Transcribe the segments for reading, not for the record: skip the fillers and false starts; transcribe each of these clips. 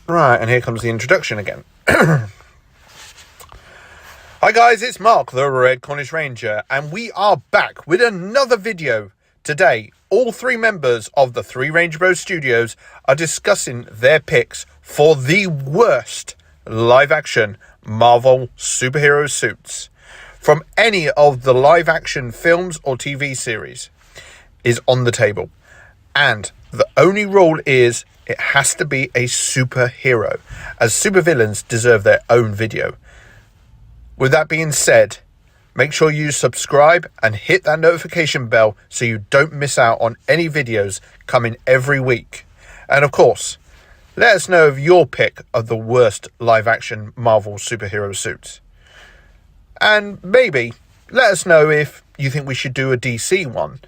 Right, and here comes the introduction again. Hi guys, it's Mark, the Red Cornish Ranger, and we are back with another video. Today, all three members of the Three Ranger Bros Studios are discussing their picks for the worst live-action Marvel superhero suits from any of the live-action films or TV series is on the table. And the only rule is it has to be a superhero, as supervillains deserve their own video. With that being said, make sure you subscribe and hit that notification bell so you don't miss out on any videos coming every week. And of course, let us know of your pick of the worst live-action Marvel superhero suits. And maybe let us know if you think we should do a DC one.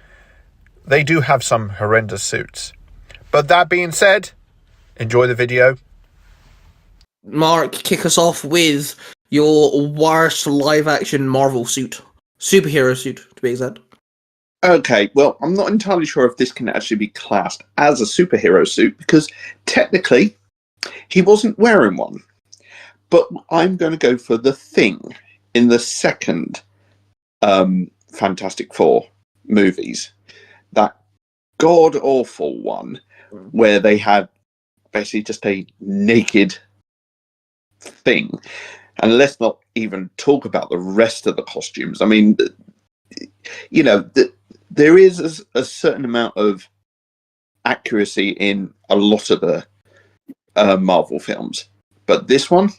They do have some horrendous suits. But that being said, enjoy the video. Mark, kick us off with your worst live-action Marvel suit. Superhero suit, to be exact. Okay, well, I'm not entirely sure if this can actually be classed as a superhero suit, because technically, he wasn't wearing one. But I'm going to go for the Thing in the second Fantastic Four movies. That god-awful one where they had basically just a naked Thing. And let's not even talk about the rest of the costumes. I mean, you know, there is a certain amount of accuracy in a lot of the Marvel films. But this one,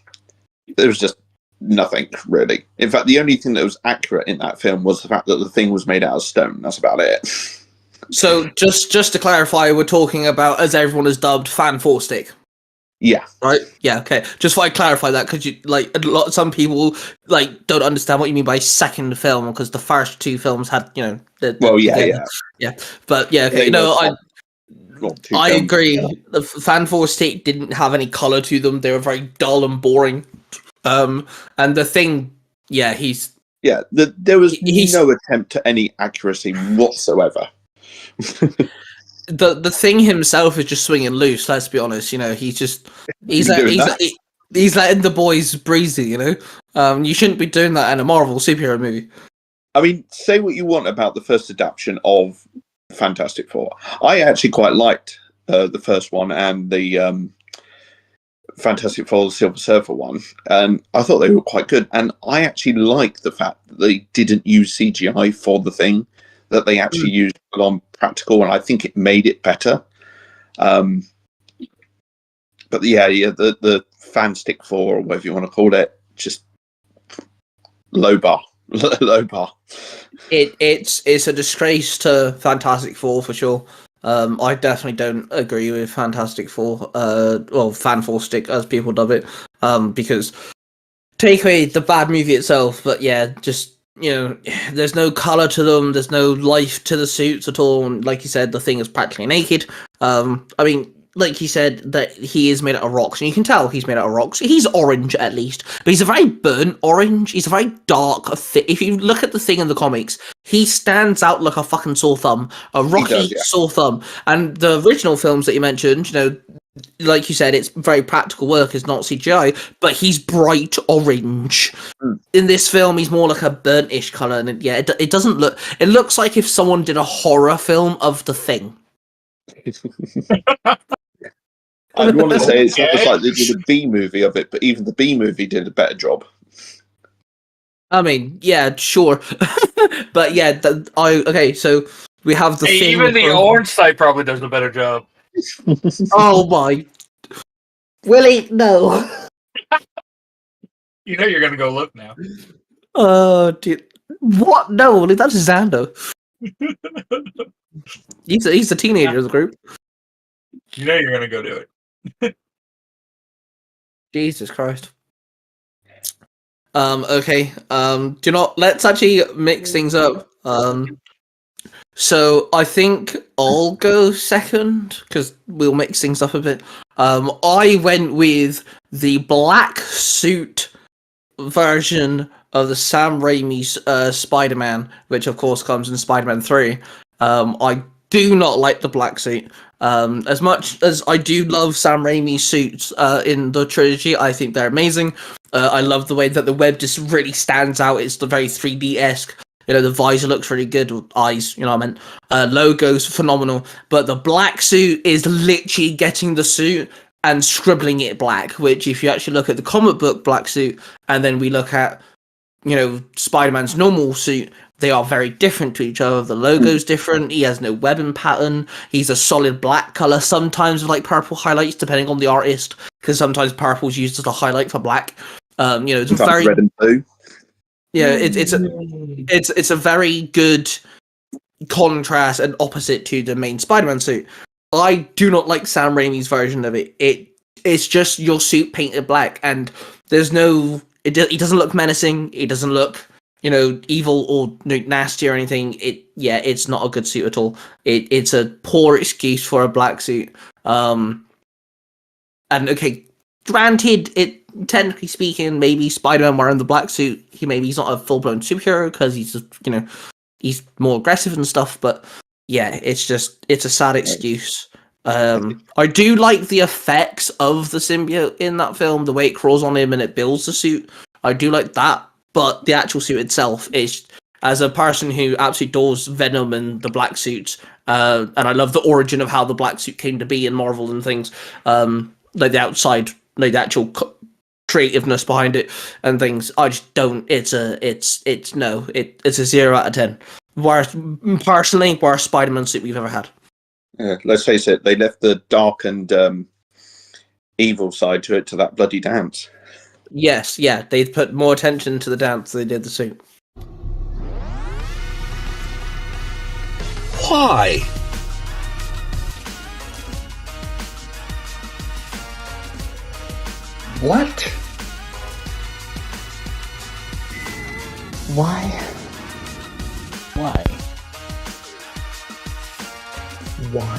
there was just nothing, really. In fact, the only thing that was accurate in that film was the fact that the Thing was made out of stone. That's about it. So, just to clarify, we're talking about, as everyone has dubbed, Fan Four Stick. Yeah. Right? Yeah, okay. Just want to clarify that, because some people don't understand what you mean by second film, because the first two films had, yeah. But yeah, okay. I agree. The Fan Four Stick didn't have any color to them. They were very dull and boring. And the Thing, yeah, there was no attempt at any accuracy whatsoever. The Thing himself is just swinging loose. Let's be honest. You know, he's letting the boys breezy. You know, you shouldn't be doing that in a Marvel superhero movie. I mean, say what you want about the first adaptation of Fantastic Four. I actually quite liked the first one and the Fantastic Four, the Silver Surfer one, and I thought they were quite good. And I actually like the fact that they didn't use CGI for the Thing, that they actually used it on practical, and I think it made it better. But the Fantastic Four, or whatever you want to call it, just low bar. Low bar. It's a disgrace to Fantastic Four for sure. I definitely don't agree with Fantastic Four, Fan Four Stick as people dub it, because take away the bad movie itself, but yeah, just, you know, there's no color to them, there's no life to the suits at all, and like you said, the Thing is practically naked. I mean, like you said, that he is made out of rocks, and you can tell he's made out of rocks. He's orange, at least, but he's a very burnt orange. He's a very dark, if you look at the Thing in the comics, he stands out like a fucking sore thumb, a rocky sore thumb. And the original films that you mentioned, you know, like you said, it's very practical work, it's not CGI, but he's bright orange. In this film, he's more like a burnt-ish colour, and it doesn't look... It looks like if someone did a horror film of the Thing. I'd want to say it's almost like they did a B movie of it, but even the B movie did a better job. I mean, yeah, sure. But yeah, okay, so we have the Thing... Even the orange side probably does a better job. Oh my... Willie, no. You know you're gonna go look now. Dude. What? No, that's Xander. He's the teenager of the group. You know you're gonna go do it. Jesus Christ. Okay. Let's actually mix things up. So I think I'll go second, because we'll mix things up a bit. I went with the black suit version of the Sam Raimi's Spider-Man, which of course comes in Spider-Man 3. I do not like the black suit. As much as I do love Sam Raimi's suits in the trilogy, I think they're amazing. I love the way that the web just really stands out. It's the very 3D-esque. The visor looks really good, with eyes, what I meant. Logo's phenomenal, but the black suit is literally getting the suit and scribbling it black, which if you actually look at the comic book black suit, and then we look at, Spider-Man's normal suit, they are very different to each other. The logo's different. He has no webbing pattern. He's a solid black color, sometimes with like purple highlights, depending on the artist, because sometimes purple's used as a highlight for black. It's Sometimes very red and blue. yeah. It's a very good contrast and opposite to the main Spider-Man suit. I do not like Sam Raimi's version of it. It's just your suit painted black, and there's no. He doesn't look menacing. He doesn't look, evil or nasty or anything. It's not a good suit at all. It's a poor excuse for a black suit. And okay, granted, technically speaking, maybe Spider-Man wearing the black suit, he's not a full-blown superhero because he's just, he's more aggressive and stuff. But yeah, it's a sad excuse. I do like the effects of the symbiote in that film, the way it crawls on him and it builds the suit. I do like that, but the actual suit itself is, as a person who absolutely adores Venom and the black suits, and I love the origin of how the black suit came to be in Marvel and things, like the outside, like the actual creativeness behind it and things. I just don't. It's a 0 out of 10. Worst Spider-Man suit we've ever had. Yeah, let's face it, they left the dark and evil side to it, to that bloody dance. Yes, yeah, they put more attention to the dance than they did the suit. Why? What? Why? Why? Why?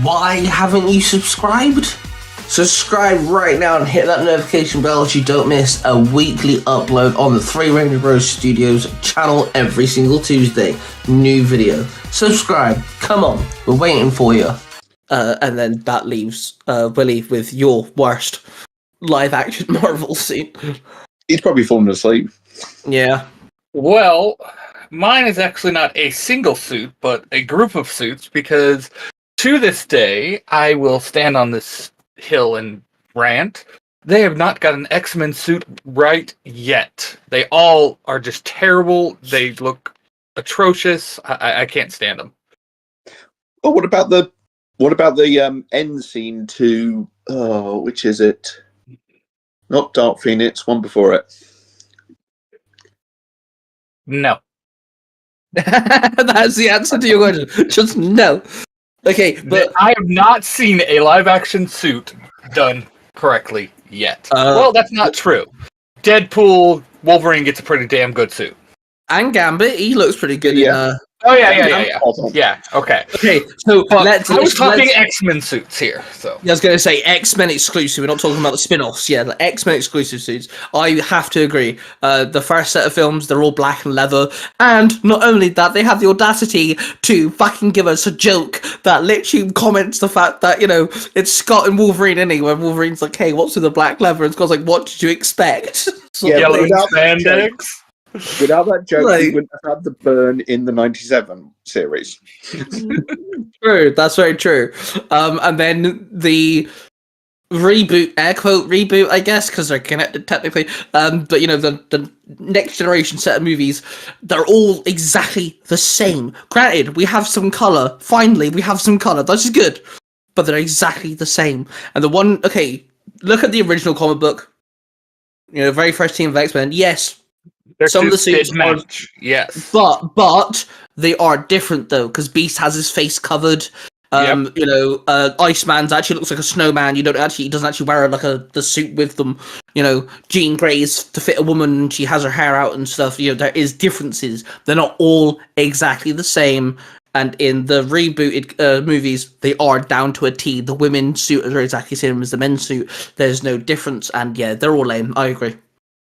Why haven't you subscribed? Subscribe right now and hit that notification bell so you don't miss a weekly upload on the Three Ranger Bros Studios channel every single Tuesday. New video. Subscribe. Come on. We're waiting for you. And then that leaves Willie with your worst live-action Marvel suit. He's probably fallen asleep. Yeah. Well, mine is actually not a single suit, but a group of suits, because to this day, I will stand on this hill and rant. They have not got an X-Men suit right yet. They all are just terrible. They look atrocious. I can't stand them. Oh, what about the end scene to which is it? Not Dark Phoenix, one before it. No. That's the answer to your question. Just no. Okay, but I have not seen a live-action suit done correctly yet. Well, that's not true. Deadpool, Wolverine gets a pretty damn good suit. and Gambit, he looks pretty good. Yeah. Yeah, okay. Okay, so I was talking X-Men suits here, so. Yeah, I was going to say X-Men exclusive. We're not talking about the spin-offs. Yeah, the X-Men exclusive suits. I have to agree. The first set of films, they're all black and leather. And not only that, they have the audacity to fucking give us a joke that literally comments the fact that, it's Scott and Wolverine anyway. Wolverine's like, hey, what's with the black leather? And Scott's like, what did you expect? Yellow spandex. Without that joke, Right. we wouldn't have had the burn in the 97 series. True, that's very true. And then the reboot, air quote reboot, I guess, because they're connected technically. But the next generation set of movies, they're all exactly the same. Granted, we have some color. Finally, we have some color. That's good, but they're exactly the same. And look at the original comic book. Very first team of X-Men. Yes. Some of the suits match. Yes. But they are different though, because Beast has his face covered. Iceman's actually looks like a snowman. He doesn't actually wear the suit with them. Jean Grey's to fit a woman and she has her hair out and stuff. There is differences. They're not all exactly the same. And in the rebooted movies, they are down to a T. The women's suit are exactly the same as the men's suit. There's no difference. And yeah, they're all lame. I agree.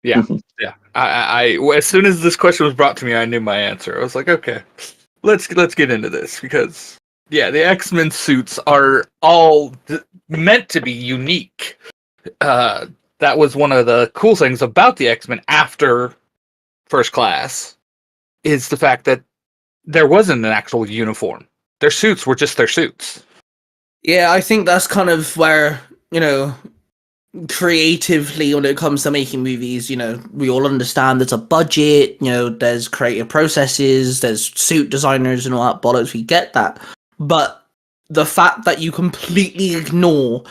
Yeah, yeah. I as soon as this question was brought to me, I knew my answer. I was like, okay, let's get into this, because the X-Men suits are all meant to be unique. That was one of the cool things about the X-Men after First Class, is the fact that there wasn't an actual uniform. Their suits were just their suits. Yeah, I think that's kind of where, creatively, when it comes to making movies, we all understand there's a budget, there's creative processes, there's suit designers and all that bollocks, we get that. But the fact that you completely ignore,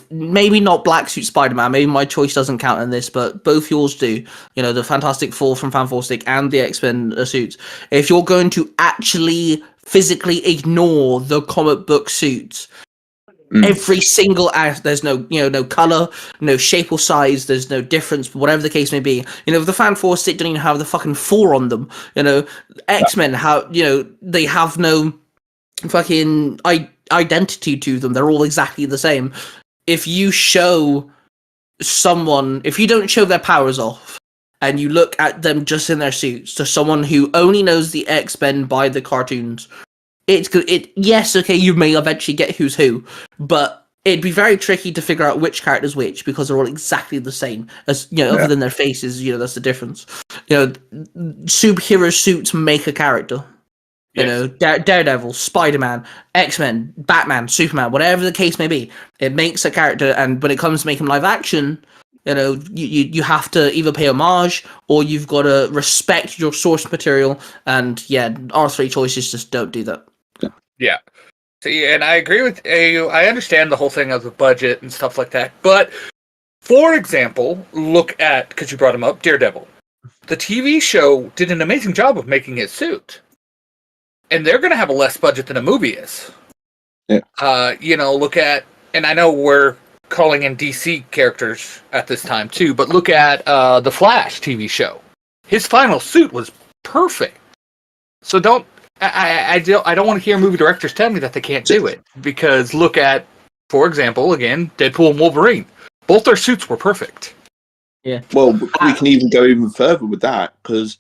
maybe not Black Suit Spider-Man, maybe my choice doesn't count in this, but both yours do, the Fantastic Four from Fantastic and the X-Men suits. If you're going to actually physically ignore the comic book suits, every single act, there's no color, no shape or size, there's no difference, whatever the case may be. The Fantastic don't even have the fucking 4 on them. X-Men have, they have no fucking identity to them. They're all exactly the same. If you show someone, if you don't show their powers off, and you look at them just in their suits, to someone who only knows the X-Men by the cartoons, it's good. Yes, okay, you may eventually get who's who, but it'd be very tricky to figure out which character's which, because they're all exactly the same. As other than their faces, that's the difference. Superhero suits make a character. Yes. Daredevil, Spider-Man, X-Men, Batman, Superman, whatever the case may be, it makes a character. And when it comes to making live action, you have to either pay homage or you've got to respect your source material. And our 3 choices just don't do that. Yeah. See, and I agree with you. I understand the whole thing of the budget and stuff like that. But, for example, look at, because you brought him up, Daredevil. The TV show did an amazing job of making his suit. And they're going to have a less budget than a movie is. Yeah. Look at, and I know we're calling in DC characters at this time too, but look at the Flash TV show. His final suit was perfect. So I don't want to hear movie directors tell me that they can't do it, because look at, for example, again, Deadpool and Wolverine. Both their suits were perfect. Yeah. Well, we can even go even further with that, because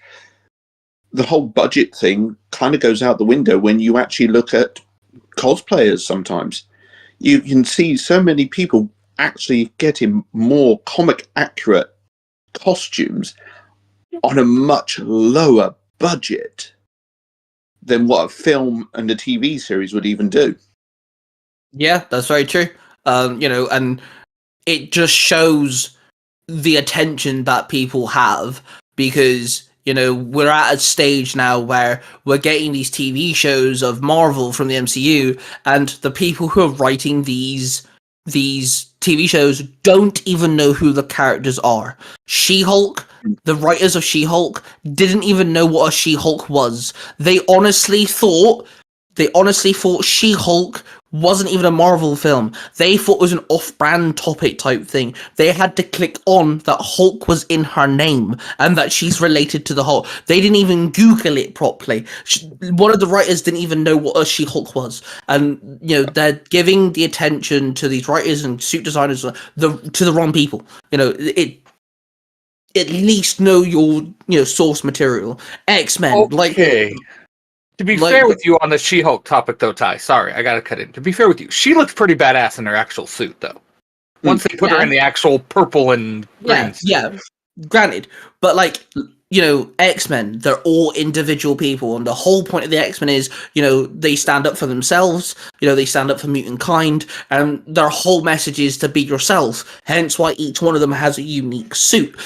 the whole budget thing kind of goes out the window when you actually look at cosplayers sometimes. You can see so many people actually getting more comic accurate costumes on a much lower budget than what a film and a TV series would even do. Yeah, that's very true. And it just shows the attention that people have, because we're at a stage now where we're getting these TV shows of Marvel from the MCU, and the people who are writing these TV shows don't even know who the characters are. She-Hulk, the writers of She-Hulk didn't even know what a She-Hulk was. They honestly thought She-Hulk wasn't even a Marvel film. They thought it was an off-brand topic type thing. They had to click on that Hulk was in her name and that she's related to the Hulk. They didn't even Google it properly. One of the writers didn't even know what a She-Hulk was. And, they're giving the attention to these writers and suit designers to the wrong people. At least know your source material. X-Men, okay. To be fair with you on the She-Hulk topic, though, Ty, sorry, I gotta cut in. To be fair with you, she looks pretty badass in her actual suit, though. Once they put her in the actual purple and green suit. Yeah, granted. But, X-Men, they're all individual people, and the whole point of the X-Men is, they stand up for themselves, they stand up for mutant kind, and their whole message is to be yourself, hence why each one of them has a unique suit.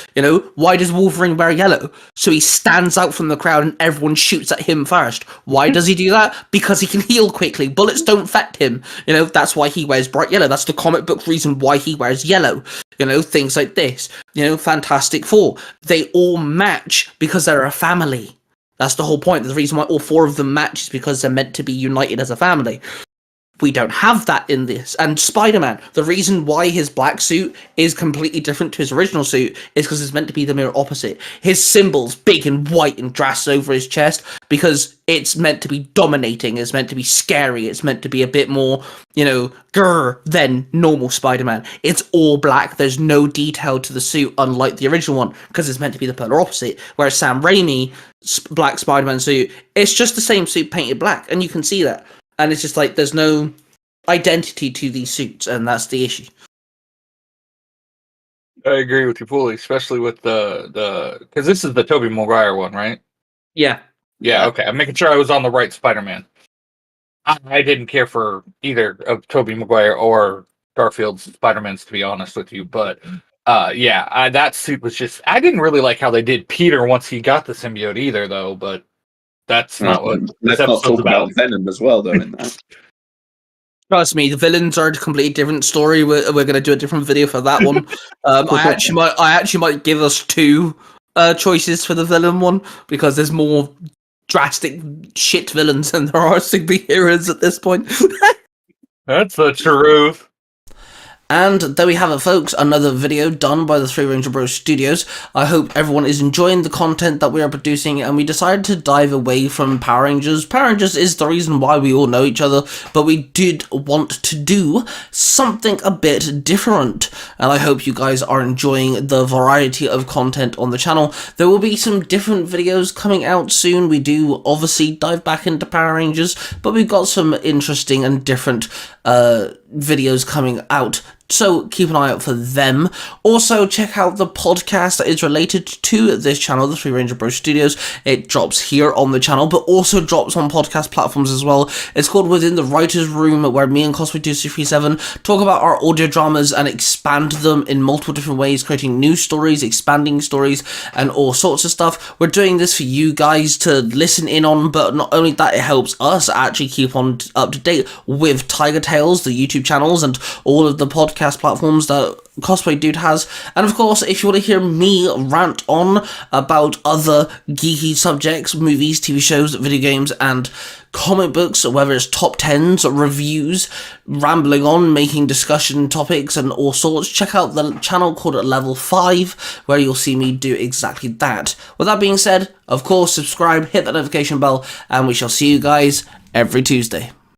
Why does Wolverine wear yellow? So he stands out from the crowd and everyone shoots at him first. Why does he do that? Because he can heal quickly. Bullets don't affect him. That's why he wears bright yellow. That's the comic book reason why he wears yellow. Things like this. Fantastic Four. They all match because they're a family. That's the whole point. The reason why all 4 of them match is because they're meant to be united as a family. We don't have that in this. And Spider-Man, the reason why his black suit is completely different to his original suit is because it's meant to be the mirror opposite. His symbol's big and white and dressed over his chest because it's meant to be dominating, it's meant to be scary, it's meant to be a bit more, grr than normal Spider-Man. It's all black, there's no detail to the suit, unlike the original one, because it's meant to be the polar opposite. Whereas Sam Raimi, Black Spider-Man suit, it's just the same suit painted black, and you can see that. and it's just like there's no identity to these suits, and that's the issue. I agree with you fully, especially with the because this is the Tobey Maguire one, right? Yeah. Yeah, okay. I'm making sure I was on the right Spider-Man. I didn't care for either of Tobey Maguire or Garfield's Spider-Mans, to be honest with you, but that suit was just. I didn't really like how they did Peter once he got the symbiote either, though. But that's not what this Let's not episode's talk about Venom as well, though. In that, Trust me, the villains are a completely different story. We're going to do a different video for that one. I actually might give us two choices for the villain one, because there's more drastic shit villains than there are superheroes at this point. That's the truth. And there we have it, folks, another video done by the Three Ranger Bros Studios. I hope everyone is enjoying the content that we are producing, and we decided to dive away from Power Rangers. Power Rangers is the reason why we all know each other, but we did want to do something a bit different, and I hope you guys are enjoying the variety of content on the channel. There will be some different videos coming out soon. We do obviously dive back into Power Rangers, but we've got some interesting and different videos coming out, so keep an eye out for them. Also, check out the podcast that is related to this channel, the Three Ranger Bros Studios. It drops here on the channel, but also drops on podcast platforms as well. It's called Within the Writer's Room, where me and Cosplay2337 talk about our audio dramas and expand them in multiple different ways, creating new stories, expanding stories, and all sorts of stuff. We're doing this for you guys to listen in on, but not only that, it helps us actually keep on up to date with Tiger Tales, the YouTube channels, and all of the podcast platforms that Cosplay Dude has. And of course, if you want to hear me rant on about other geeky subjects, movies, TV shows, video games, and comic books, whether it's top 10s, reviews, rambling on, making discussion topics, and all sorts, check out the channel called Level 5, where you'll see me do exactly that. With that being said, of course, subscribe, hit that notification bell, and we shall see you guys every Tuesday.